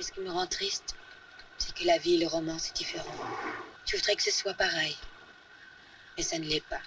mais ce qui me rend triste, c'est que la vie et le roman, c'est différent. Je voudrais que ce soit pareil, mais ça ne l'est pas.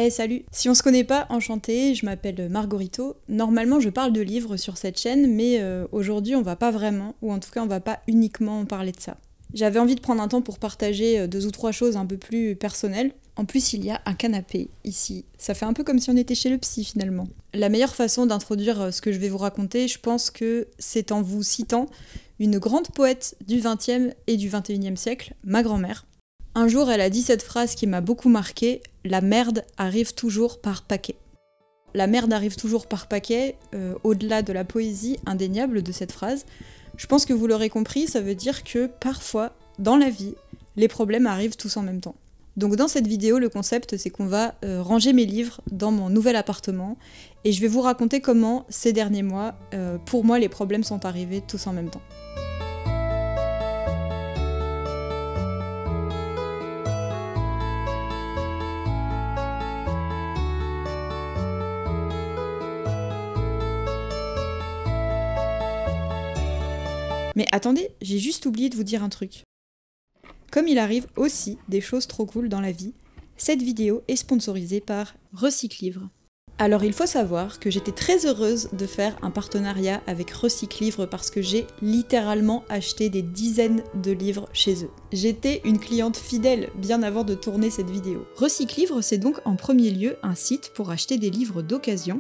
Eh salut! Si on se connaît pas, enchantée, je m'appelle Margorito. Normalement je parle de livres sur cette chaîne, mais aujourd'hui on va pas vraiment, ou en tout cas on va pas uniquement parler de ça. J'avais envie de prendre un temps pour partager 2 ou 3 choses un peu plus personnelles. En plus il y a un canapé ici, ça fait un peu comme si on était chez le psy finalement. La meilleure façon d'introduire ce que je vais vous raconter, je pense que c'est en vous citant une grande poète du XXe et du XXIe siècle, ma grand-mère. Un jour, elle a dit cette phrase qui m'a beaucoup marquée, « La merde arrive toujours par paquet ». La merde arrive toujours par paquet, au-delà de la poésie indéniable de cette phrase, je pense que vous l'aurez compris, ça veut dire que parfois, dans la vie, les problèmes arrivent tous en même temps. Donc dans cette vidéo, le concept, c'est qu'on va ranger mes livres dans mon nouvel appartement, et je vais vous raconter comment, ces derniers mois, pour moi, les problèmes sont arrivés tous en même temps. Mais attendez, j'ai juste oublié de vous dire un truc. Comme il arrive aussi des choses trop cool dans la vie, cette vidéo est sponsorisée par Recyclivre. Alors il faut savoir que j'étais très heureuse de faire un partenariat avec Recyclivre parce que j'ai littéralement acheté des dizaines de livres chez eux. J'étais une cliente fidèle bien avant de tourner cette vidéo. Recyclivre, c'est donc en premier lieu un site pour acheter des livres d'occasion.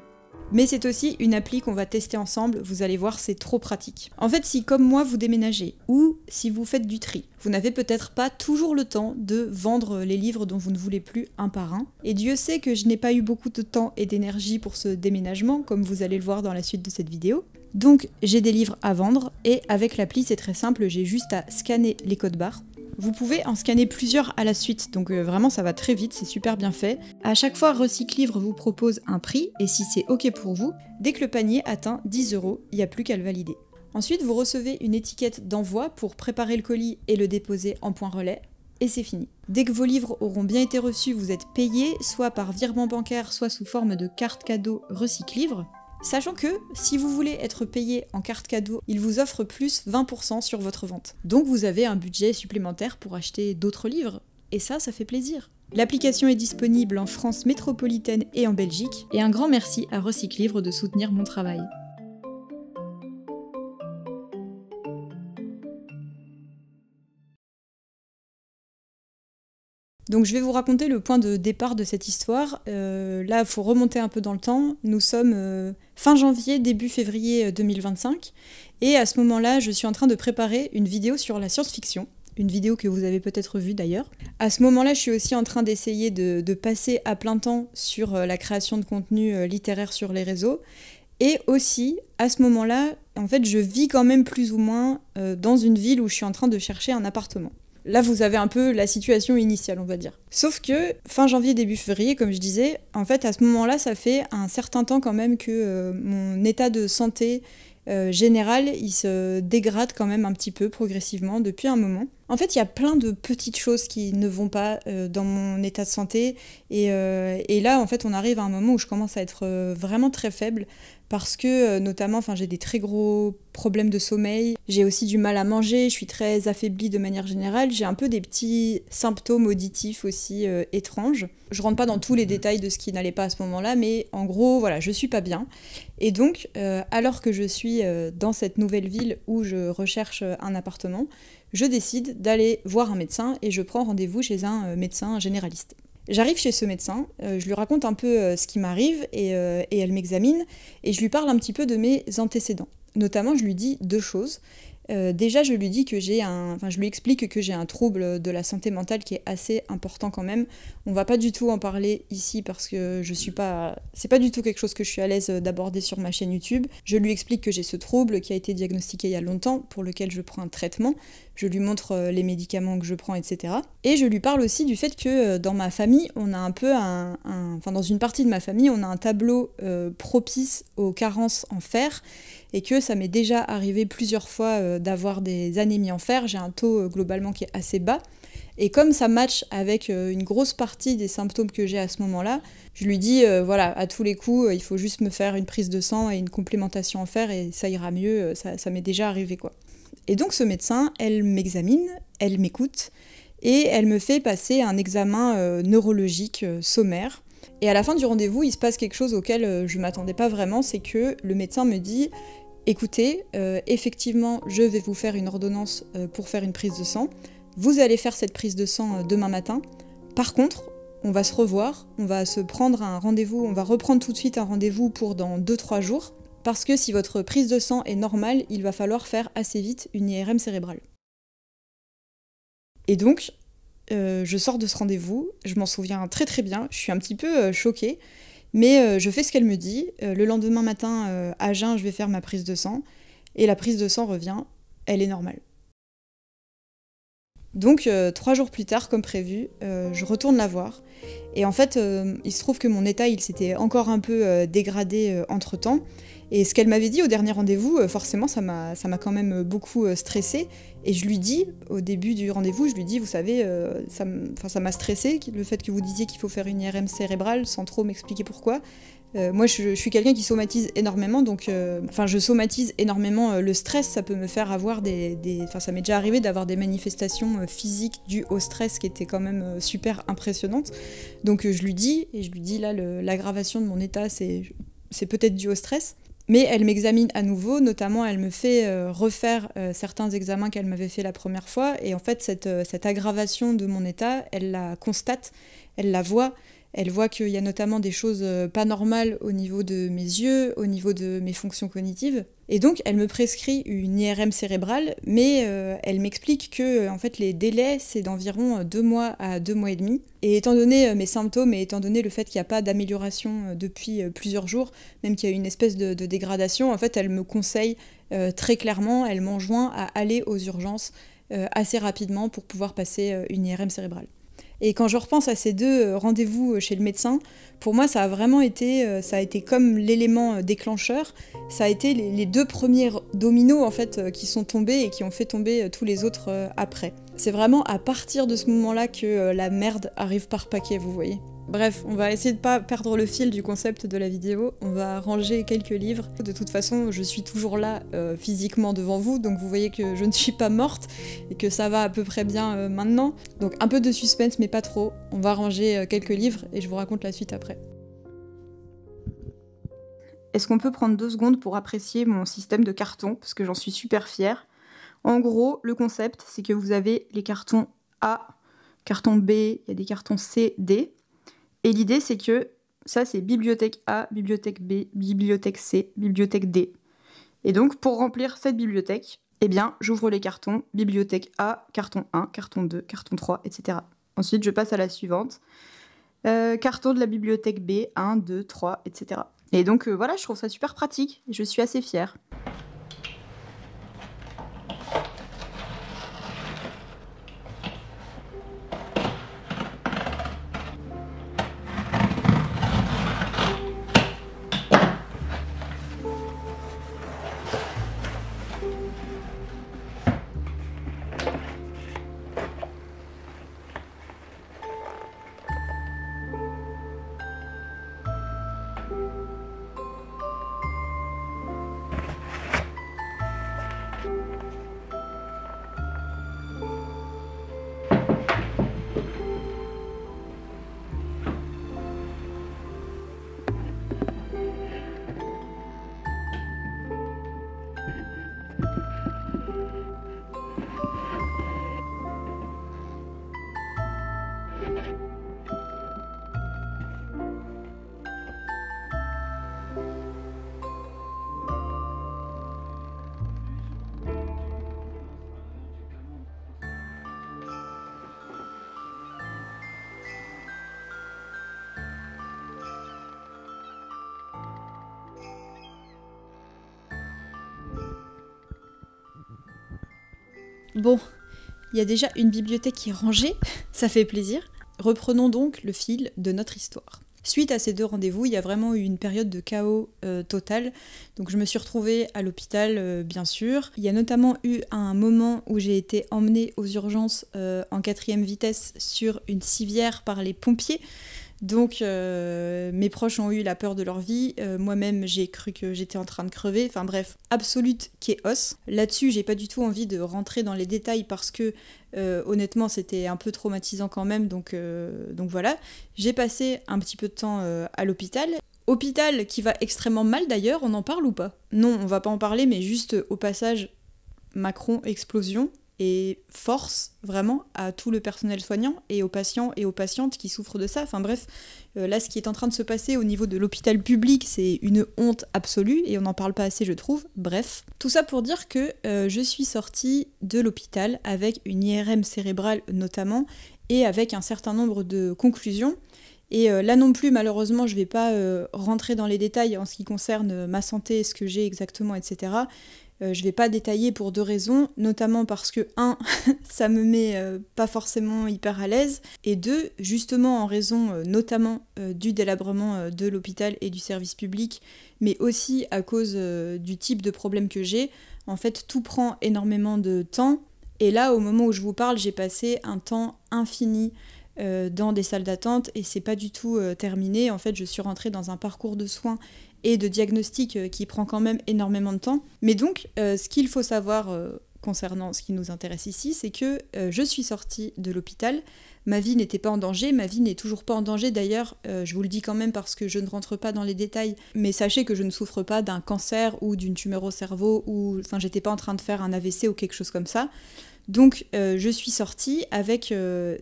Mais c'est aussi une appli qu'on va tester ensemble, vous allez voir, c'est trop pratique. En fait, si comme moi vous déménagez, ou si vous faites du tri, vous n'avez peut-être pas toujours le temps de vendre les livres dont vous ne voulez plus un par un. Et Dieu sait que je n'ai pas eu beaucoup de temps et d'énergie pour ce déménagement, comme vous allez le voir dans la suite de cette vidéo. Donc j'ai des livres à vendre, et avec l'appli c'est très simple, j'ai juste à scanner les codes barres. Vous pouvez en scanner plusieurs à la suite, donc vraiment ça va très vite, c'est super bien fait. À chaque fois, Recyclivre vous propose un prix, et si c'est ok pour vous, dès que le panier atteint 10 €, il n'y a plus qu'à le valider. Ensuite, vous recevez une étiquette d'envoi pour préparer le colis et le déposer en point relais, et c'est fini. Dès que vos livres auront bien été reçus, vous êtes payé, soit par virement bancaire, soit sous forme de carte cadeau Recyclivre. Sachant que, si vous voulez être payé en carte cadeau, il vous offre plus 20% sur votre vente. Donc vous avez un budget supplémentaire pour acheter d'autres livres, et ça fait plaisir. L'application est disponible en France métropolitaine et en Belgique, et un grand merci à Recyclivre de soutenir mon travail. Donc je vais vous raconter le point de départ de cette histoire. Là, il faut remonter un peu dans le temps. Nous sommes fin janvier, début février 2025. Et à ce moment-là, je suis en train de préparer une vidéo sur la science-fiction. Une vidéo que vous avez peut-être vue d'ailleurs. À ce moment-là, je suis aussi en train d'essayer de passer à plein temps sur la création de contenu littéraire sur les réseaux. Et aussi, à ce moment-là, en fait, je vis quand même plus ou moins dans une ville où je suis en train de chercher un appartement. Là, vous avez un peu la situation initiale, on va dire. Sauf que, fin janvier, début février, comme je disais, en fait, à ce moment-là, ça fait un certain temps quand même que mon état de santé général, il se dégrade quand même un petit peu progressivement depuis un moment. En fait, il y a plein de petites choses qui ne vont pas dans mon état de santé. Et là, en fait, on arrive à un moment où je commence à être vraiment très faible. Parce que, notamment, j'ai des très gros problèmes de sommeil. J'ai aussi du mal à manger. Je suis très affaiblie de manière générale. J'ai un peu des petits symptômes auditifs aussi étranges. Je rentre pas dans tous les détails de ce qui n'allait pas à ce moment-là. Mais en gros, voilà, je suis pas bien. Et donc, alors que je suis dans cette nouvelle ville où je recherche un appartement, je décide d'aller voir un médecin et je prends rendez-vous chez un médecin généraliste. J'arrive chez ce médecin, je lui raconte un peu ce qui m'arrive et elle m'examine et je lui parle un petit peu de mes antécédents. Notamment, je lui dis 2 choses. Déjà, je lui dis que je lui explique que j'ai un trouble de la santé mentale qui est assez important quand même. On va pas du tout en parler ici parce que c'est pas du tout quelque chose que je suis à l'aise d'aborder sur ma chaîne YouTube. Je lui explique que j'ai ce trouble qui a été diagnostiqué il y a longtemps, pour lequel je prends un traitement. Je lui montre les médicaments que je prends, etc. Et je lui parle aussi du fait que dans ma famille, on a un peu dans une partie de ma famille, on a un tableau propice aux carences en fer, et que ça m'est déjà arrivé plusieurs fois d'avoir des anémies en fer. J'ai un taux globalement qui est assez bas. Et comme ça match avec une grosse partie des symptômes que j'ai à ce moment-là, je lui dis, voilà, à tous les coups, il faut juste me faire une prise de sang et une complémentation en fer et ça ira mieux, ça m'est déjà arrivé, quoi. Et donc ce médecin, elle m'examine, elle m'écoute, et elle me fait passer un examen neurologique sommaire. Et à la fin du rendez-vous, il se passe quelque chose auquel je ne m'attendais pas vraiment, c'est que le médecin me dit « Écoutez, effectivement, je vais vous faire une ordonnance pour faire une prise de sang. Vous allez faire cette prise de sang demain matin. Par contre, on va se revoir, on va se prendre un rendez-vous, on va reprendre tout de suite un rendez-vous pour dans 2-3 jours, parce que si votre prise de sang est normale, il va falloir faire assez vite une IRM cérébrale. » Et donc, je sors de ce rendez-vous, je m'en souviens très très bien, je suis un petit peu choquée, mais je fais ce qu'elle me dit. Le lendemain matin, à jeun, je vais faire ma prise de sang, et la prise de sang revient, elle est normale. Donc 3 jours plus tard, comme prévu, je retourne la voir, et en fait, il se trouve que mon état, il s'était encore un peu dégradé entre-temps, et ce qu'elle m'avait dit au dernier rendez-vous, forcément, ça m'a quand même beaucoup stressée. Et je lui dis, au début du rendez-vous, je lui dis, vous savez, ça m'a stressée, le fait que vous disiez qu'il faut faire une IRM cérébrale, sans trop m'expliquer pourquoi. Moi, je suis quelqu'un qui somatise énormément, donc je somatise énormément le stress. Ça peut me faire avoir ça m'est déjà arrivé d'avoir des manifestations physiques dues au stress qui étaient quand même super impressionnantes. Donc je lui dis là, l'aggravation de mon état, c'est peut-être dû au stress. Mais elle m'examine à nouveau, notamment elle me fait refaire certains examens qu'elle m'avait fait la première fois, et en fait cette aggravation de mon état, elle la constate, elle la voit. Elle voit qu'il y a notamment des choses pas normales au niveau de mes yeux, au niveau de mes fonctions cognitives. Et donc, elle me prescrit une IRM cérébrale, mais elle m'explique que en fait, les délais, c'est d'environ 2 mois à 2 mois et demi. Et étant donné mes symptômes et étant donné le fait qu'il n'y a pas d'amélioration depuis plusieurs jours, même qu'il y a une espèce de dégradation, en fait, elle me conseille très clairement, elle m'enjoint à aller aux urgences assez rapidement pour pouvoir passer une IRM cérébrale. Et quand je repense à ces 2 rendez-vous chez le médecin, pour moi, ça a vraiment été, ça a été comme l'élément déclencheur. Ça a été les 2 premiers dominos en fait qui sont tombés et qui ont fait tomber tous les autres après. C'est vraiment à partir de ce moment-là que la merde arrive par paquet, vous voyez. Bref, on va essayer de pas perdre le fil du concept de la vidéo, on va ranger quelques livres. De toute façon, je suis toujours là physiquement devant vous, donc vous voyez que je ne suis pas morte et que ça va à peu près bien maintenant. Donc un peu de suspense, mais pas trop. On va ranger quelques livres et je vous raconte la suite après. Est-ce qu'on peut prendre 2 secondes pour apprécier mon système de carton, parce que j'en suis super fière. En gros, le concept, c'est que vous avez les cartons A, carton B, il y a des cartons C, D. Et l'idée, c'est que ça, c'est bibliothèque A, bibliothèque B, bibliothèque C, bibliothèque D. Et donc, pour remplir cette bibliothèque, eh bien, j'ouvre les cartons, bibliothèque A, carton 1, carton 2, carton 3, etc. Ensuite, je passe à la suivante. Carton de la bibliothèque B, 1, 2, 3, etc. Et donc, voilà, je trouve ça super pratique. Et je suis assez fière. Bon, il y a déjà une bibliothèque qui est rangée, ça fait plaisir. Reprenons donc le fil de notre histoire. Suite à ces 2 rendez-vous, il y a vraiment eu une période de chaos total. Donc je me suis retrouvée à l'hôpital, bien sûr. Il y a notamment eu un moment où j'ai été emmenée aux urgences en 4e vitesse sur une civière par les pompiers. Donc mes proches ont eu la peur de leur vie, moi-même j'ai cru que j'étais en train de crever, enfin bref, absolute chaos. Là-dessus j'ai pas du tout envie de rentrer dans les détails parce que honnêtement c'était un peu traumatisant quand même, donc voilà. J'ai passé un petit peu de temps à l'hôpital. Hôpital qui va extrêmement mal d'ailleurs, on en parle ou pas? Non, on va pas en parler, mais juste au passage, Macron explosion. Et force vraiment à tout le personnel soignant et aux patients et aux patientes qui souffrent de ça. Enfin bref, là ce qui est en train de se passer au niveau de l'hôpital public, c'est une honte absolue et on n'en parle pas assez je trouve. Bref, tout ça pour dire que je suis sortie de l'hôpital avec une IRM cérébrale notamment et avec un certain nombre de conclusions. Et là non plus, malheureusement, je vais pas rentrer dans les détails en ce qui concerne ma santé, ce que j'ai exactement, etc. Je vais pas détailler pour 2 raisons, notamment parce que 1, ça me met pas forcément hyper à l'aise, et 2, justement en raison notamment du délabrement de l'hôpital et du service public, mais aussi à cause du type de problème que j'ai. En fait, tout prend énormément de temps, et là, au moment où je vous parle, j'ai passé un temps infini dans des salles d'attente, et c'est pas du tout terminé. En fait, je suis rentrée dans un parcours de soins et de diagnostic qui prend quand même énormément de temps. Mais donc, ce qu'il faut savoir concernant ce qui nous intéresse ici, c'est que je suis sortie de l'hôpital, ma vie n'était pas en danger, ma vie n'est toujours pas en danger d'ailleurs, je vous le dis quand même parce que je ne rentre pas dans les détails, mais sachez que je ne souffre pas d'un cancer ou d'une tumeur au cerveau, ou enfin j'étais pas en train de faire un AVC ou quelque chose comme ça. Donc je suis sortie avec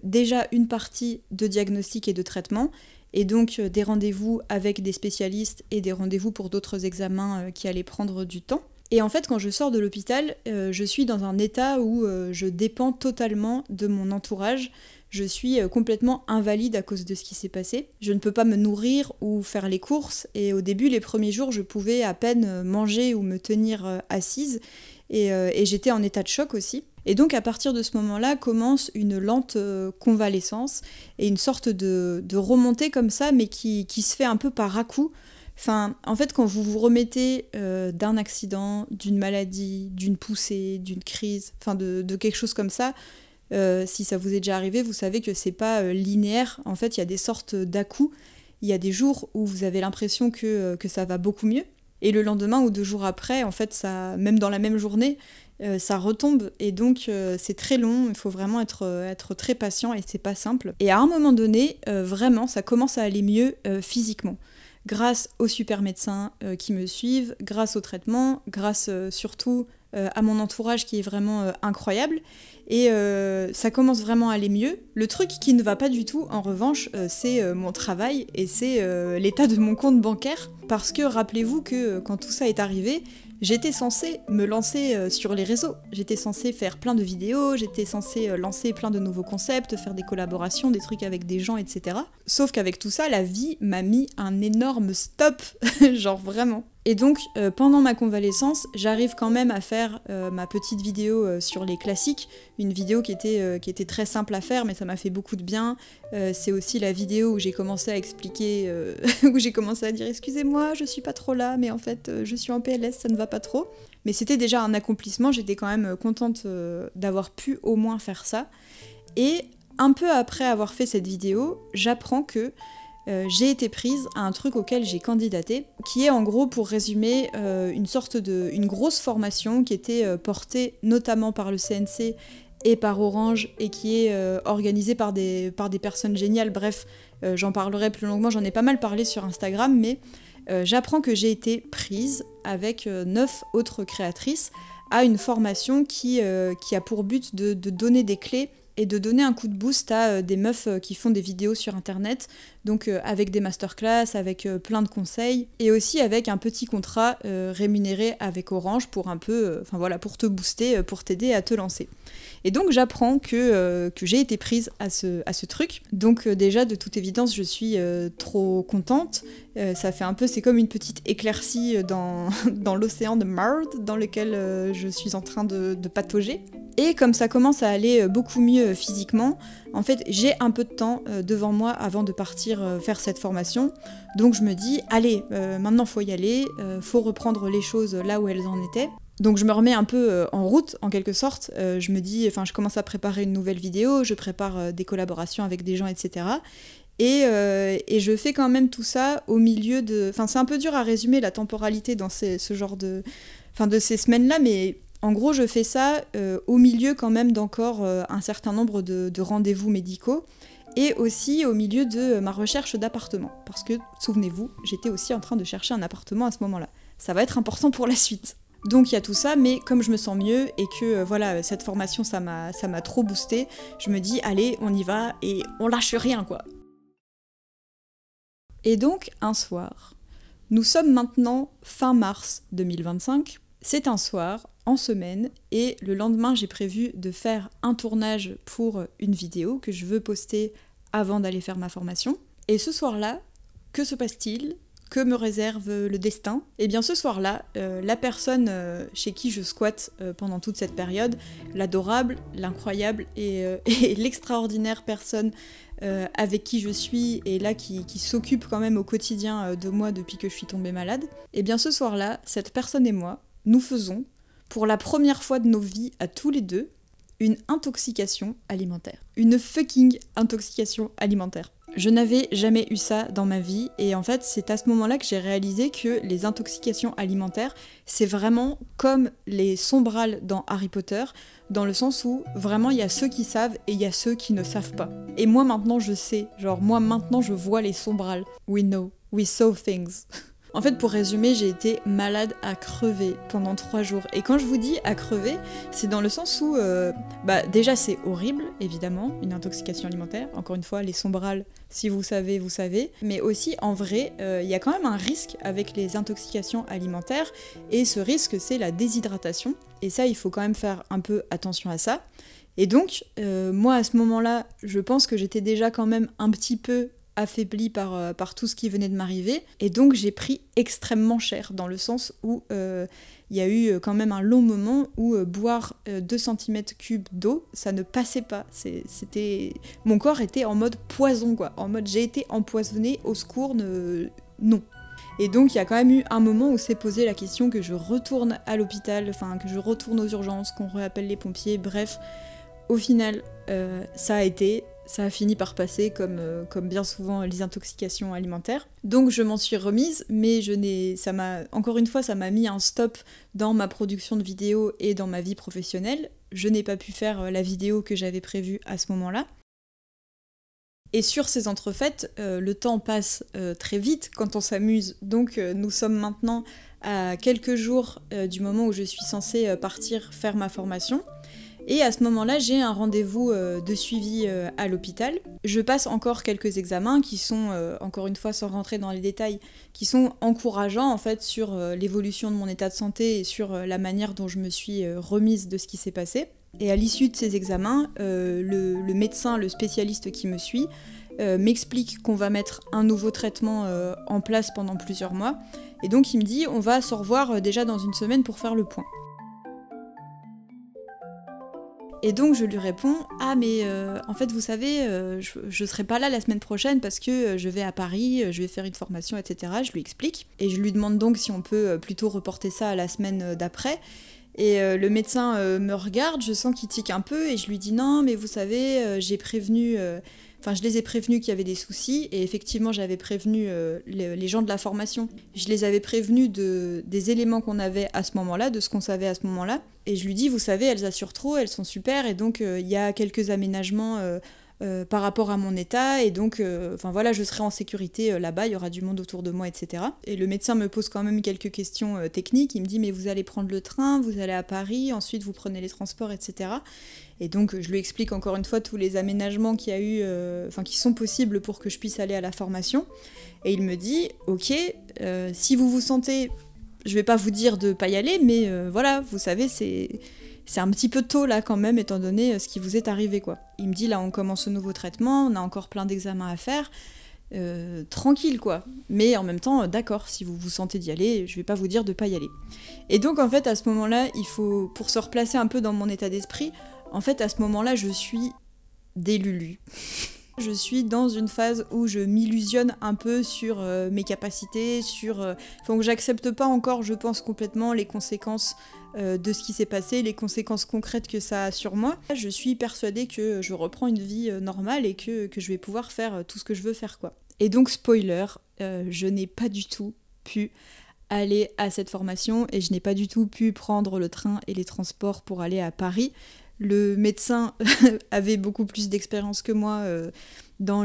déjà une partie de diagnostic et de traitement, et donc des rendez-vous avec des spécialistes et des rendez-vous pour d'autres examens qui allaient prendre du temps. Et en fait, quand je sors de l'hôpital, je suis dans un état où je dépends totalement de mon entourage. Je suis complètement invalide à cause de ce qui s'est passé. Je ne peux pas me nourrir ou faire les courses, et au début, les premiers jours, je pouvais à peine manger ou me tenir assise, et j'étais en état de choc aussi. Et donc à partir de ce moment-là commence une lente convalescence et une sorte de remontée comme ça, mais qui se fait un peu par à-coups. Enfin, en fait, quand vous vous remettez d'un accident, d'une maladie, d'une poussée, d'une crise, enfin de quelque chose comme ça, si ça vous est déjà arrivé, vous savez que c'est pas linéaire. En fait, il y a des sortes d'à-coups. Il y a des jours où vous avez l'impression que ça va beaucoup mieux. Et le lendemain ou 2 jours après, en fait, ça, même dans la même journée, ça retombe. Et donc, c'est très long. Il faut vraiment être très patient et c'est pas simple. Et à un moment donné, vraiment, ça commence à aller mieux physiquement. Grâce aux super médecins qui me suivent, grâce au traitement, grâce surtout à mon entourage qui est vraiment incroyable. Et ça commence vraiment à aller mieux. Le truc qui ne va pas du tout, en revanche, c'est mon travail et c'est l'état de mon compte bancaire. Parce que rappelez-vous que quand tout ça est arrivé, j'étais censée me lancer sur les réseaux. J'étais censée faire plein de vidéos, j'étais censée lancer plein de nouveaux concepts, faire des collaborations, des trucs avec des gens, etc. Sauf qu'avec tout ça, la vie m'a mis un énorme stop, genre vraiment. Et donc, pendant ma convalescence, j'arrive quand même à faire ma petite vidéo sur les classiques, une vidéo qui était très simple à faire, mais ça m'a fait beaucoup de bien. C'est aussi la vidéo où j'ai commencé à expliquer, où j'ai commencé à dire « Excusez-moi, je suis pas trop là, mais en fait, je suis en PLS, ça ne va pas trop ». Mais c'était déjà un accomplissement, j'étais quand même contente d'avoir pu au moins faire ça. Et un peu après avoir fait cette vidéo, j'apprends que j'ai été prise à un truc auquel j'ai candidaté, qui est en gros, pour résumer, une grosse formation qui était portée notamment par le CNC et par Orange, et qui est organisée par des personnes géniales. Bref, j'en parlerai plus longuement, j'en ai pas mal parlé sur Instagram, mais j'apprends que j'ai été prise avec 9 autres créatrices à une formation qui a pour but de donner des clés et de donner un coup de boost à des meufs qui font des vidéos sur internet, donc avec des masterclass, avec plein de conseils, et aussi avec un petit contrat rémunéré avec Orange pour un peu, pour te booster, pour t'aider à te lancer. Et donc j'apprends que j'ai été prise à ce truc, donc déjà de toute évidence je suis trop contente, ça fait un peu, c'est comme une petite éclaircie dans l'océan de merde dans lequel je suis en train de patauger. Et comme ça commence à aller beaucoup mieux physiquement, en fait j'ai un peu de temps devant moi avant de partir faire cette formation. Donc je me dis, allez, maintenant faut y aller, faut reprendre les choses là où elles en étaient. Donc je me remets un peu en route en quelque sorte, je commence à préparer une nouvelle vidéo, je prépare des collaborations avec des gens, etc. Et je fais quand même tout ça au milieu de... Enfin c'est un peu dur à résumer la temporalité dans ce genre de ces semaines-là, mais en gros je fais ça au milieu quand même d'encore un certain nombre de rendez-vous médicaux, et aussi au milieu de ma recherche d'appartement. Parce que, souvenez-vous, j'étais aussi en train de chercher un appartement à ce moment-là. Ça va être important pour la suite. Donc il y a tout ça, mais comme je me sens mieux et que voilà, cette formation ça m'a trop boosté, je me dis allez, on y va et on lâche rien quoi. Et donc un soir, nous sommes maintenant fin mars 2025, c'est un soir, en semaine, et le lendemain j'ai prévu de faire un tournage pour une vidéo que je veux poster avant d'aller faire ma formation. Et ce soir-là, que se passe-t-il ? Que me réserve le destin ? Eh bien ce soir-là, la personne chez qui je squatte pendant toute cette période, l'adorable, l'incroyable et l'extraordinaire personne avec qui je suis et là qui s'occupe quand même au quotidien de moi depuis que je suis tombée malade, eh bien ce soir-là, cette personne et moi, nous faisons, pour la première fois de nos vies à tous les deux, une intoxication alimentaire. Une fucking intoxication alimentaire. Je n'avais jamais eu ça dans ma vie, et en fait c'est à ce moment-là que j'ai réalisé que les intoxications alimentaires, c'est vraiment comme les sombrales dans Harry Potter, dans le sens où vraiment il y a ceux qui savent et il y a ceux qui ne savent pas. Et moi maintenant je sais, moi maintenant je vois les sombrales. We know, we saw things. En fait, pour résumer, j'ai été malade à crever pendant 3 jours. Et quand je vous dis à crever, c'est dans le sens où, déjà c'est horrible, évidemment, une intoxication alimentaire. Encore une fois, les sombrales, si vous savez, vous savez. Mais aussi, en vrai, il y a quand même un risque avec les intoxications alimentaires. Et ce risque, c'est la déshydratation. Et ça, il faut quand même faire un peu attention à ça. Et donc, moi, à ce moment-là, je pense que j'étais déjà quand même un petit peu affaiblie par tout ce qui venait de m'arriver, et donc j'ai pris extrêmement cher, dans le sens où il y a eu quand même un long moment où boire 2 cm3 d'eau, ça ne passait pas. Mon corps était en mode poison, quoi, en mode j'ai été empoisonnée, au secours, non. Et donc il y a quand même eu un moment où s'est posé la question que je retourne à l'hôpital, que je retourne aux urgences, qu'on réappelle les pompiers, bref, au final ça a fini par passer comme bien souvent les intoxications alimentaires. Donc je m'en suis remise, mais encore une fois, ça m'a mis un stop dans ma production de vidéos et dans ma vie professionnelle. Je n'ai pas pu faire la vidéo que j'avais prévue à ce moment-là. Et sur ces entrefaites, le temps passe très vite quand on s'amuse. Donc nous sommes maintenant à quelques jours du moment où je suis censée partir faire ma formation. Et à ce moment-là, j'ai un rendez-vous de suivi à l'hôpital. Je passe encore quelques examens qui sont, encore une fois sans rentrer dans les détails, qui sont encourageants en fait sur l'évolution de mon état de santé et sur la manière dont je me suis remise de ce qui s'est passé. Et à l'issue de ces examens, le médecin, le spécialiste qui me suit, m'explique qu'on va mettre un nouveau traitement en place pendant plusieurs mois. Et donc il me dit, on va se revoir déjà dans une semaine pour faire le point. Et donc je lui réponds « Ah mais en fait vous savez, je serai pas là la semaine prochaine parce que je vais à Paris, je vais faire une formation, etc. » Je lui explique. Et je lui demande donc si on peut plutôt reporter ça à la semaine d'après. Et le médecin me regarde, je sens qu'il tique un peu et je lui dis « Non mais vous savez, j'ai prévenu... je les ai prévenus qu'il y avait des soucis, et effectivement j'avais prévenu les gens de la formation. Je les avais prévenus des éléments qu'on avait à ce moment-là, de ce qu'on savait à ce moment-là. Et je lui dis, vous savez, elles assurent trop, elles sont super, et donc il y a quelques aménagements par rapport à mon état, et donc je serai en sécurité là-bas, il y aura du monde autour de moi, etc. Et le médecin me pose quand même quelques questions techniques, il me dit, mais vous allez prendre le train, vous allez à Paris, ensuite vous prenez les transports, etc. Et donc je lui explique encore une fois tous les aménagements qu'il y a eu, qui sont possibles pour que je puisse aller à la formation. Et il me dit, ok, si vous vous sentez, je vais pas vous dire de pas y aller, mais voilà, vous savez, c'est un petit peu tôt là quand même, étant donné ce qui vous est arrivé, quoi. Il me dit, là on commence ce nouveau traitement, on a encore plein d'examens à faire, tranquille quoi. Mais en même temps, d'accord, si vous vous sentez d'y aller, je vais pas vous dire de pas y aller. Et donc en fait à ce moment-là, il faut, pour se replacer un peu dans mon état d'esprit, en fait à ce moment-là je suis des Lulu. Je suis dans une phase où je m'illusionne un peu sur mes capacités, donc j'accepte pas encore, je pense, complètement les conséquences de ce qui s'est passé, les conséquences concrètes que ça a sur moi. Je suis persuadée que je reprends une vie normale et que je vais pouvoir faire tout ce que je veux faire, quoi. Et donc, spoiler, je n'ai pas du tout pu aller à cette formation et je n'ai pas du tout pu prendre le train et les transports pour aller à Paris. Le médecin avait beaucoup plus d'expérience que moi dans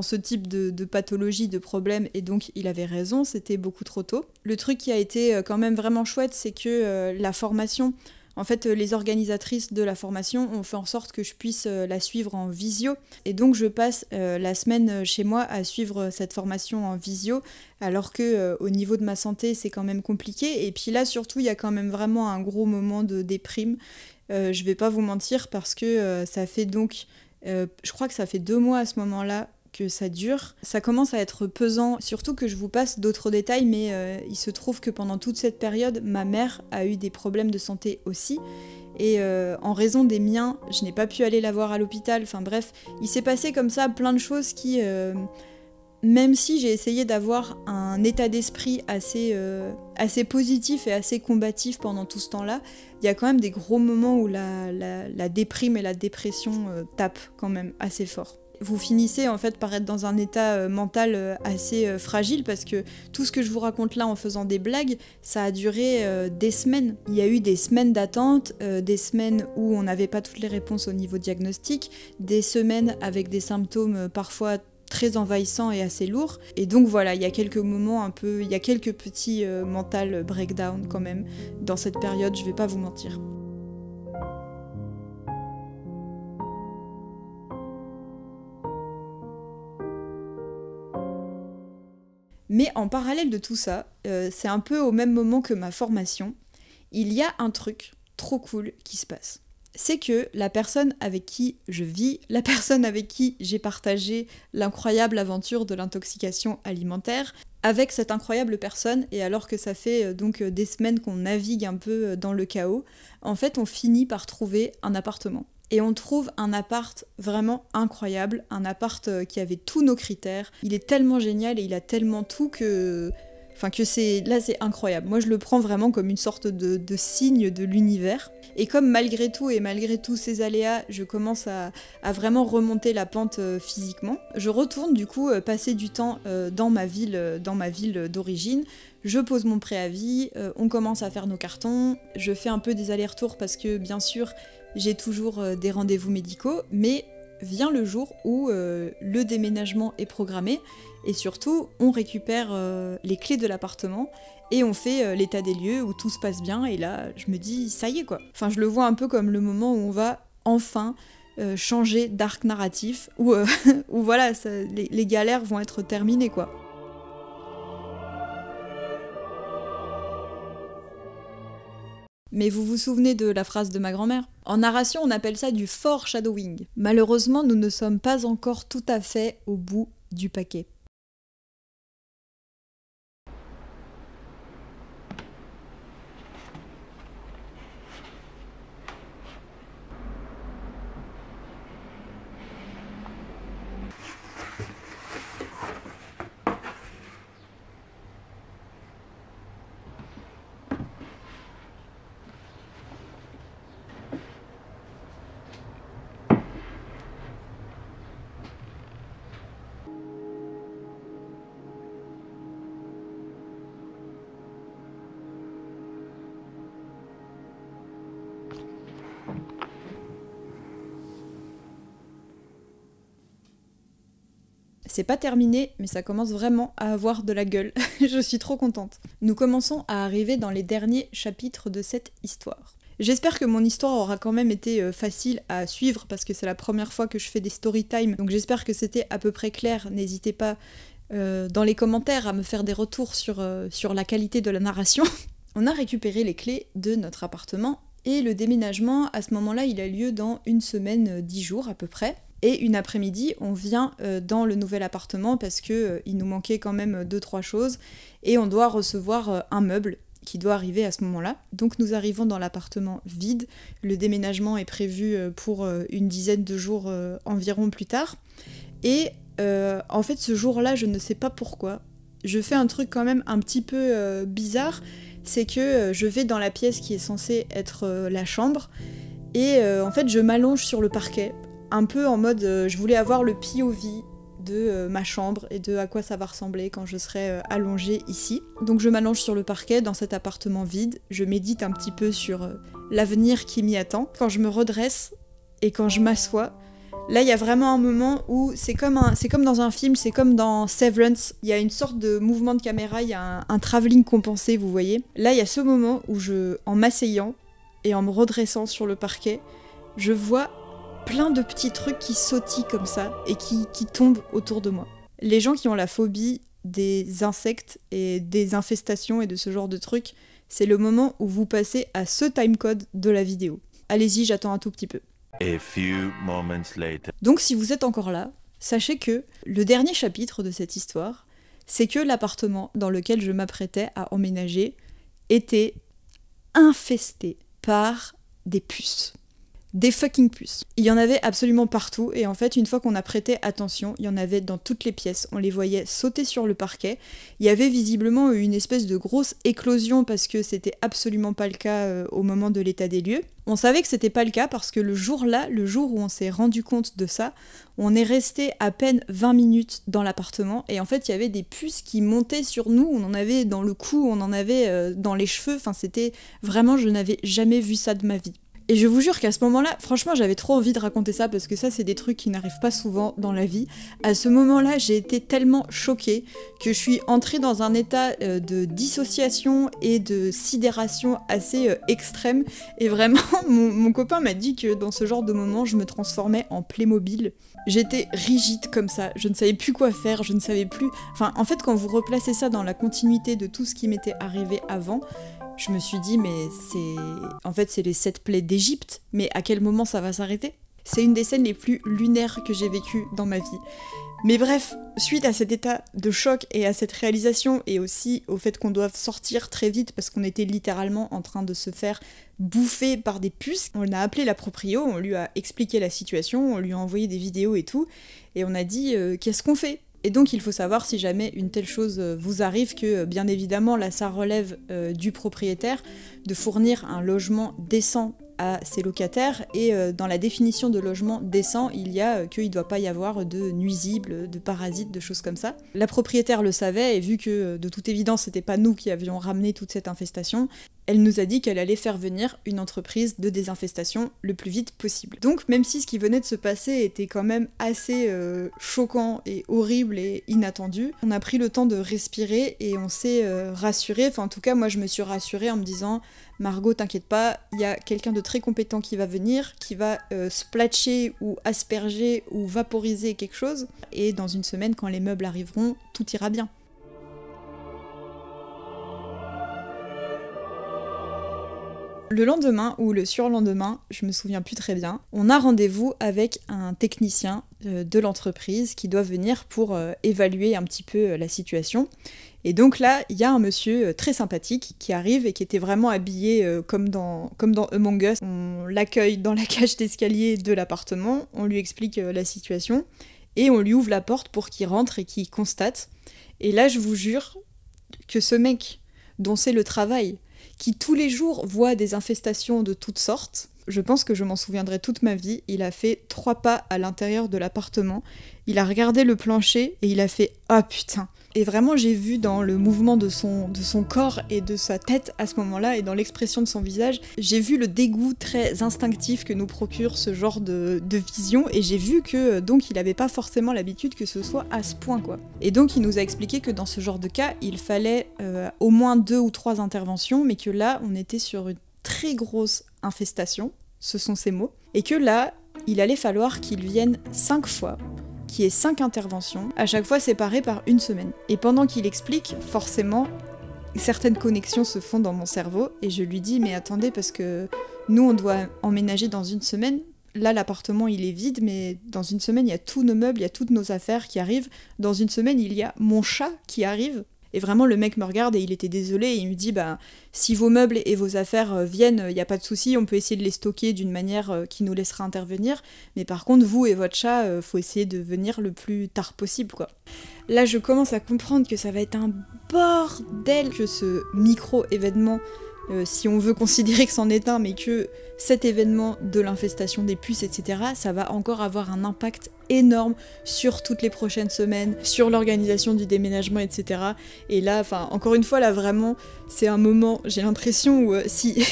ce type de pathologie, de problème, et donc il avait raison, c'était beaucoup trop tôt. Le truc qui a été quand même vraiment chouette, c'est que la formation, en fait les organisatrices de la formation ont fait en sorte que je puisse la suivre en visio, et donc je passe la semaine chez moi à suivre cette formation en visio, alors que au niveau de ma santé c'est quand même compliqué, et puis là surtout il y a quand même vraiment un gros moment de déprime. Je vais pas vous mentir parce que ça fait donc, je crois que ça fait 2 mois à ce moment-là que ça dure. Ça commence à être pesant, surtout que je vous passe d'autres détails, mais il se trouve que pendant toute cette période, ma mère a eu des problèmes de santé aussi. Et en raison des miens, je n'ai pas pu aller la voir à l'hôpital. Enfin bref, il s'est passé comme ça plein de choses qui... même si j'ai essayé d'avoir un état d'esprit assez positif et assez combatif pendant tout ce temps-là, il y a quand même des gros moments où la déprime et la dépression tapent quand même assez fort. Vous finissez en fait par être dans un état mental assez fragile parce que tout ce que je vous raconte là en faisant des blagues, ça a duré des semaines. Il y a eu des semaines d'attente, des semaines où on n'avait pas toutes les réponses au niveau diagnostic, des semaines avec des symptômes parfois très envahissant et assez lourd. Et donc voilà, il y a quelques moments un peu, il y a quelques petits mental breakdown quand même dans cette période, je vais pas vous mentir. Mais en parallèle de tout ça, c'est un peu au même moment que ma formation, il y a un truc trop cool qui se passe. C'est que la personne avec qui je vis, la personne avec qui j'ai partagé l'incroyable aventure de l'intoxication alimentaire, avec cette incroyable personne, et alors que ça fait donc des semaines qu'on navigue un peu dans le chaos, en fait on finit par trouver un appartement. Et on trouve un appart vraiment incroyable, un appart qui avait tous nos critères. Il est tellement génial et il a tellement tout que... Enfin que c'est incroyable. Moi je le prends vraiment comme une sorte de signe de l'univers. Et comme malgré tout et malgré tous ces aléas, je commence à vraiment remonter la pente physiquement, je retourne du coup passer du temps dans ma ville d'origine. Je pose mon préavis, on commence à faire nos cartons, je fais un peu des allers-retours parce que bien sûr j'ai toujours des rendez-vous médicaux, mais vient le jour où le déménagement est programmé et surtout on récupère les clés de l'appartement et on fait l'état des lieux où tout se passe bien et là je me dis ça y est quoi. Enfin je le vois un peu comme le moment où on va enfin changer d'arc narratif, où voilà, les galères vont être terminées quoi. Mais vous vous souvenez de la phrase de ma grand-mère ? En narration, on appelle ça du foreshadowing. Malheureusement, nous ne sommes pas encore tout à fait au bout du paquet. C'est pas terminé, mais ça commence vraiment à avoir de la gueule. Je suis trop contente. Nous commençons à arriver dans les derniers chapitres de cette histoire. J'espère que mon histoire aura quand même été facile à suivre parce que c'est la première fois que je fais des story time, donc j'espère que c'était à peu près clair. N'hésitez pas dans les commentaires à me faire des retours sur la qualité de la narration. On a récupéré les clés de notre appartement et le déménagement, à ce moment-là, il a lieu dans 1 semaine, 10 jours à peu près. Et une après-midi, on vient dans le nouvel appartement parce que il nous manquait quand même 2-3 choses et on doit recevoir un meuble qui doit arriver à ce moment-là. Donc nous arrivons dans l'appartement vide. Le déménagement est prévu pour une dizaine de jours environ plus tard. Et en fait, ce jour-là, je ne sais pas pourquoi, je fais un truc quand même un petit peu bizarre. C'est que je vais dans la pièce qui est censée être la chambre et en fait, je m'allonge sur le parquet. Un peu en mode, je voulais avoir le POV de ma chambre et de à quoi ça va ressembler quand je serai allongée ici. Donc je m'allonge sur le parquet dans cet appartement vide, je médite un petit peu sur l'avenir qui m'y attend. Quand je me redresse et quand je m'assois, là il y a vraiment un moment où c'est comme dans un film, c'est comme dans Severance, il y a une sorte de mouvement de caméra, il y a un travelling compensé, vous voyez. Là il y a ce moment où en m'asseyant et en me redressant sur le parquet, je vois plein de petits trucs qui sautillent comme ça et qui tombent autour de moi. Les gens qui ont la phobie des insectes et des infestations et de ce genre de trucs, c'est le moment où vous passez à ce timecode de la vidéo. Allez-y, j'attends un tout petit peu. A few moments later. Donc si vous êtes encore là, sachez que le dernier chapitre de cette histoire, c'est que l'appartement dans lequel je m'apprêtais à emménager était infesté par des puces. Des fucking puces. Il y en avait absolument partout et en fait une fois qu'on a prêté attention, il y en avait dans toutes les pièces, on les voyait sauter sur le parquet. Il y avait visiblement une espèce de grosse éclosion parce que c'était absolument pas le cas au moment de l'état des lieux. On savait que c'était pas le cas parce que le jour où on s'est rendu compte de ça, on est resté à peine 20 minutes dans l'appartement et en fait il y avait des puces qui montaient sur nous, on en avait dans le cou, on en avait dans les cheveux, enfin c'était vraiment, je n'avais jamais vu ça de ma vie. Et je vous jure qu'à ce moment-là, franchement, j'avais trop envie de raconter ça parce que ça, c'est des trucs qui n'arrivent pas souvent dans la vie. À ce moment-là, j'ai été tellement choquée que je suis entrée dans un état de dissociation et de sidération assez extrême. Et vraiment, mon copain m'a dit que dans ce genre de moment, je me transformais en Playmobil. J'étais rigide comme ça, je ne savais plus quoi faire, je ne savais plus... Enfin, en fait, quand vous replacez ça dans la continuité de tout ce qui m'était arrivé avant, je me suis dit, mais c'est les 7 plaies d'Égypte, mais à quel moment ça va s'arrêter ? C'est une des scènes les plus lunaires que j'ai vécues dans ma vie. Mais bref, suite à cet état de choc et à cette réalisation, et aussi au fait qu'on doive sortir très vite parce qu'on était littéralement en train de se faire bouffer par des puces, on a appelé la proprio, on lui a expliqué la situation, on lui a envoyé des vidéos et tout, et on a dit qu'est-ce qu'on fait ? Et donc il faut savoir si jamais une telle chose vous arrive que bien évidemment là ça relève du propriétaire de fournir un logement décent à ses locataires et dans la définition de logement décent il y a qu'il ne doit pas y avoir de nuisibles, de parasites, de choses comme ça. La propriétaire le savait et vu que de toute évidence c'était pas nous qui avions ramené toute cette infestation, elle nous a dit qu'elle allait faire venir une entreprise de désinfestation le plus vite possible. Donc même si ce qui venait de se passer était quand même assez choquant et horrible et inattendu, on a pris le temps de respirer et on s'est rassuré, enfin en tout cas moi je me suis rassurée en me disant Margot t'inquiète pas, il y a quelqu'un de très compétent qui va venir, qui va splatcher ou asperger ou vaporiser quelque chose et dans une semaine quand les meubles arriveront, tout ira bien. Le lendemain ou le surlendemain, je me souviens plus très bien, on a rendez-vous avec un technicien de l'entreprise qui doit venir pour évaluer un petit peu la situation. Et donc là, il y a un monsieur très sympathique qui arrive et qui était vraiment habillé comme dans Among Us. On l'accueille dans la cage d'escalier de l'appartement, on lui explique la situation et on lui ouvre la porte pour qu'il rentre et qu'il constate. Et là, je vous jure que ce mec dont c'est le travail, qui tous les jours voit des infestations de toutes sortes, je pense que je m'en souviendrai toute ma vie, il a fait 3 pas à l'intérieur de l'appartement, il a regardé le plancher et il a fait « Ah putain !» Et vraiment j'ai vu dans le mouvement de son corps et de sa tête à ce moment-là et dans l'expression de son visage, j'ai vu le dégoût très instinctif que nous procure ce genre de vision et j'ai vu que donc il avait pas forcément l'habitude que ce soit à ce point quoi. Et donc il nous a expliqué que dans ce genre de cas, il fallait au moins 2 ou 3 interventions mais que là on était sur une très grosse infestation, ce sont ses mots, et que là il allait falloir qu'il vienne 5 fois, qu'il y ait 5 interventions, à chaque fois séparées par 1 semaine. Et pendant qu'il explique, forcément, certaines connexions se font dans mon cerveau, et je lui dis, mais attendez, parce que nous, on doit emménager dans 1 semaine, Là, l'appartement, il est vide, mais dans une semaine, il y a tous nos meubles, il y a toutes nos affaires qui arrivent. Dans une semaine, il y a mon chat qui arrive. Et vraiment, le mec me regarde et il était désolé. Et il me dit, si vos meubles et vos affaires viennent, il n'y a pas de souci, on peut essayer de les stocker d'une manière qui nous laissera intervenir. Mais par contre, vous et votre chat, faut essayer de venir le plus tard possible, quoi. Là, je commence à comprendre que ça va être un bordel, que ce micro-événement, si on veut considérer que c'en est un, mais que cet événement de l'infestation des puces, etc., ça va encore avoir un impact énorme sur toutes les prochaines semaines, sur l'organisation du déménagement, etc. Et là, encore une fois, là, vraiment, c'est un moment, j'ai l'impression où si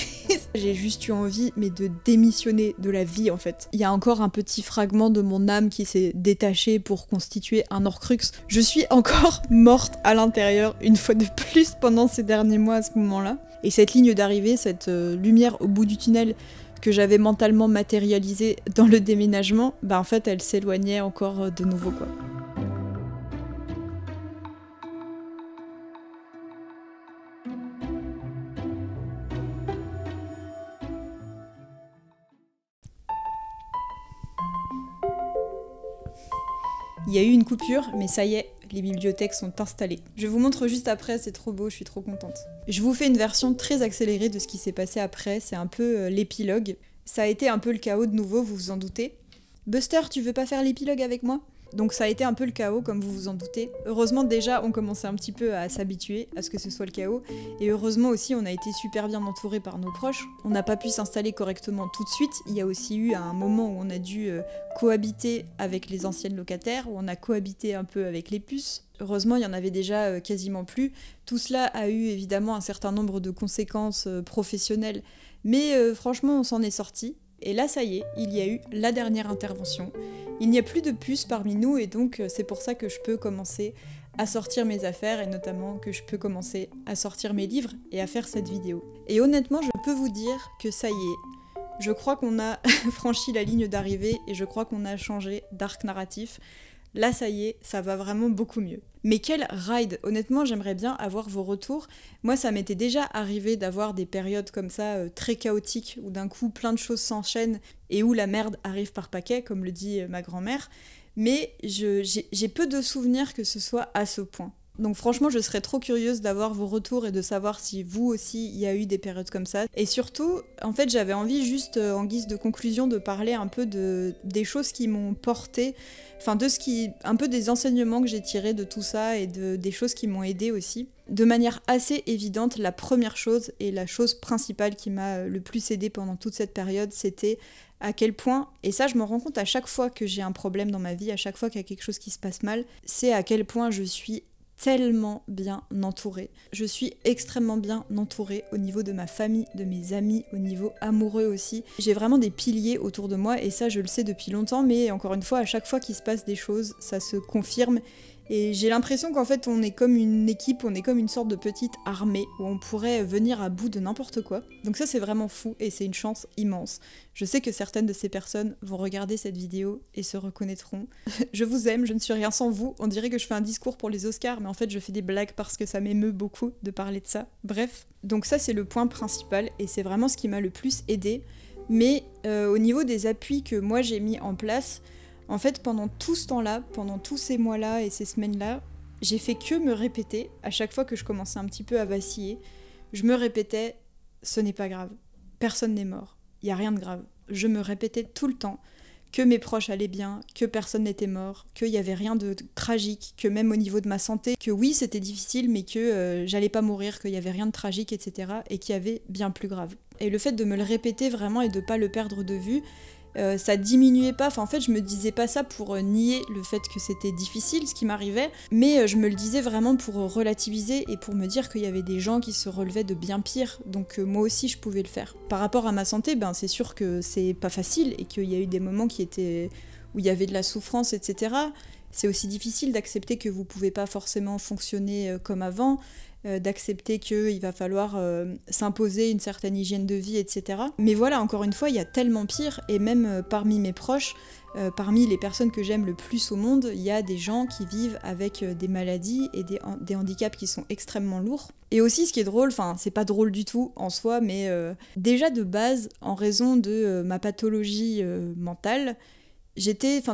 j'ai juste eu envie, mais de démissionner de la vie, en fait. Il y a encore un petit fragment de mon âme qui s'est détaché pour constituer un Horcrux. Je suis encore morte à l'intérieur, une fois de plus, pendant ces derniers mois à ce moment-là. Et cette ligne d'arrivée, cette lumière au bout du tunnel que j'avais mentalement matérialisée dans le déménagement, en fait, elle s'éloignait encore de nouveau, quoi. Il y a eu une coupure, mais ça y est, les bibliothèques sont installées. Je vous montre juste après, c'est trop beau, je suis trop contente. Je vous fais une version très accélérée de ce qui s'est passé après, c'est un peu l'épilogue. Ça a été un peu le chaos de nouveau, vous vous en doutez. Buster, tu veux pas faire l'épilogue avec moi ? Donc ça a été un peu le chaos, comme vous vous en doutez. Heureusement déjà, on commençait un petit peu à s'habituer à ce que ce soit le chaos. Et heureusement aussi, on a été super bien entourés par nos proches. On n'a pas pu s'installer correctement tout de suite. Il y a aussi eu un moment où on a dû cohabiter avec les anciennes locataires, où on a cohabité un peu avec les puces. Heureusement, il y en avait déjà quasiment plus. Tout cela a eu évidemment un certain nombre de conséquences professionnelles. Mais franchement, on s'en est sortis. Et là, ça y est, il y a eu la dernière intervention. Il n'y a plus de puces parmi nous et donc c'est pour ça que je peux commencer à sortir mes affaires et notamment que je peux commencer à sortir mes livres et à faire cette vidéo. Et honnêtement, je peux vous dire que ça y est, je crois qu'on a franchi la ligne d'arrivée et je crois qu'on a changé d'arc narratif. Là, ça y est, ça va vraiment beaucoup mieux. Mais quel ride! Honnêtement, j'aimerais bien avoir vos retours. Moi, ça m'était déjà arrivé d'avoir des périodes comme ça, très chaotiques, où d'un coup, plein de choses s'enchaînent et où la merde arrive par paquet, comme le dit ma grand-mère. Mais j'ai peu de souvenirs que ce soit à ce point. Donc franchement, je serais trop curieuse d'avoir vos retours et de savoir si vous aussi, il y a eu des périodes comme ça. Et surtout, en fait, j'avais envie juste, en guise de conclusion, de parler un peu des choses qui m'ont porté, un peu des enseignements que j'ai tirés de tout ça et des choses qui m'ont aidée aussi. De manière assez évidente, la première chose et la chose principale qui m'a le plus aidée pendant toute cette période, c'était à quel point, et ça je me rends compte à chaque fois que j'ai un problème dans ma vie, à chaque fois qu'il y a quelque chose qui se passe mal, c'est à quel point je suis tellement bien entourée. Je suis extrêmement bien entourée au niveau de ma famille, de mes amis, au niveau amoureux aussi. J'ai vraiment des piliers autour de moi et ça je le sais depuis longtemps, mais encore une fois, à chaque fois qu'il se passe des choses, ça se confirme. Et j'ai l'impression qu'en fait on est comme une équipe, on est comme une sorte de petite armée où on pourrait venir à bout de n'importe quoi. Donc ça c'est vraiment fou et c'est une chance immense. Je sais que certaines de ces personnes vont regarder cette vidéo et se reconnaîtront. Je vous aime, je ne suis rien sans vous. On dirait que je fais un discours pour les Oscars, mais en fait je fais des blagues parce que ça m'émeut beaucoup de parler de ça. Bref, donc ça c'est le point principal et c'est vraiment ce qui m'a le plus aidée. Mais au niveau des appuis que moi j'ai mis en place, en fait, pendant tout ce temps-là, pendant tous ces mois-là et ces semaines-là, j'ai fait que me répéter, à chaque fois que je commençais un petit peu à vaciller, je me répétais « ce n'est pas grave, personne n'est mort, il n'y a rien de grave ». Je me répétais tout le temps que mes proches allaient bien, que personne n'était mort, qu'il n'y avait rien de tragique, que même au niveau de ma santé, que oui, c'était difficile, mais que j'allais pas mourir, qu'il n'y avait rien de tragique, etc. et qu'il y avait bien plus grave. Et le fait de me le répéter vraiment et de pas le perdre de vue, ça diminuait pas, en fait je me disais pas ça pour nier le fait que c'était difficile ce qui m'arrivait, mais je me le disais vraiment pour relativiser et pour me dire qu'il y avait des gens qui se relevaient de bien pire, donc moi aussi je pouvais le faire. Par rapport à ma santé, c'est sûr que c'est pas facile et qu'il y a eu des moments où il y avait de la souffrance, etc. C'est aussi difficile d'accepter que vous pouvez pas forcément fonctionner comme avant, d'accepter qu'il va falloir s'imposer une certaine hygiène de vie, etc. Mais voilà, encore une fois, il y a tellement pire, et même parmi mes proches, parmi les personnes que j'aime le plus au monde, il y a des gens qui vivent avec des maladies et des handicaps qui sont extrêmement lourds. Et aussi, ce qui est drôle, enfin, c'est pas drôle du tout en soi, mais déjà de base, en raison de ma pathologie mentale,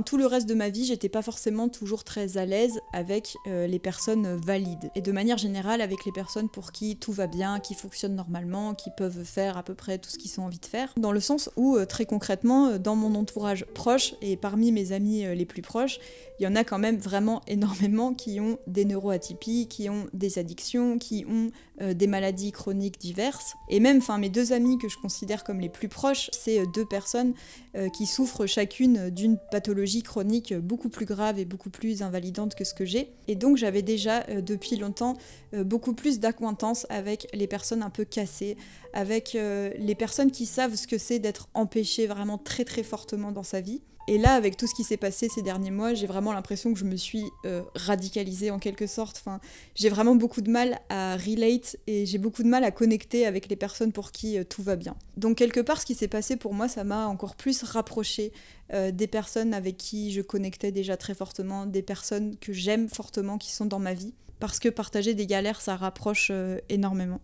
tout le reste de ma vie, j'étais pas forcément toujours très à l'aise avec les personnes valides. Et de manière générale, avec les personnes pour qui tout va bien, qui fonctionnent normalement, qui peuvent faire à peu près tout ce qu'ils ont envie de faire. Dans le sens où, très concrètement, dans mon entourage proche, et parmi mes amis les plus proches, il y en a quand même vraiment énormément qui ont des neuroatypies, qui ont des addictions, qui ont des maladies chroniques diverses. Et même, mes 2 amis que je considère comme les plus proches, c'est 2 personnes qui souffrent chacune d'une pathologie chronique beaucoup plus grave et beaucoup plus invalidante que ce que j'ai. Et donc j'avais déjà depuis longtemps beaucoup plus d'acquaintance avec les personnes un peu cassées, avec les personnes qui savent ce que c'est d'être empêché vraiment très très fortement dans sa vie. Et là, avec tout ce qui s'est passé ces derniers mois, j'ai vraiment l'impression que je me suis radicalisée en quelque sorte. J'ai vraiment beaucoup de mal à relate et j'ai beaucoup de mal à connecter avec les personnes pour qui tout va bien. Donc quelque part, ce qui s'est passé pour moi, ça m'a encore plus rapprochée des personnes avec qui je connectais déjà très fortement, des personnes que j'aime fortement qui sont dans ma vie. Parce que partager des galères, ça rapproche énormément.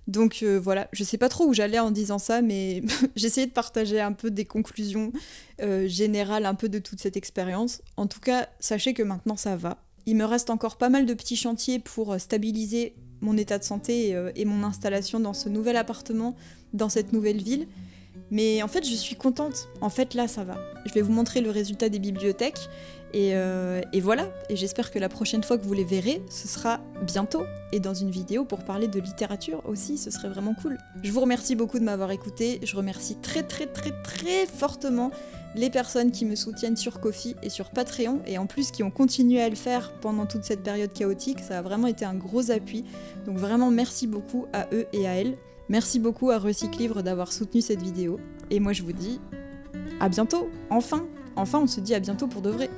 Donc voilà, je sais pas trop où j'allais en disant ça, mais j'essayais de partager un peu des conclusions générales un peu de toute cette expérience. En tout cas, sachez que maintenant ça va. Il me reste encore pas mal de petits chantiers pour stabiliser mon état de santé et mon installation dans ce nouvel appartement, dans cette nouvelle ville. Mais en fait, je suis contente. En fait, là, ça va. Je vais vous montrer le résultat des bibliothèques. Et voilà. Et j'espère que la prochaine fois que vous les verrez, ce sera bientôt. Et dans une vidéo pour parler de littérature aussi, ce serait vraiment cool. Je vous remercie beaucoup de m'avoir écouté. Je remercie très très très très fortement les personnes qui me soutiennent sur Ko-fi et sur Patreon. Et en plus, qui ont continué à le faire pendant toute cette période chaotique. Ça a vraiment été un gros appui. Donc vraiment, merci beaucoup à eux et à elles. Merci beaucoup à Recyclivre d'avoir soutenu cette vidéo. Et moi je vous dis à bientôt, enfin on se dit à bientôt pour de vrai.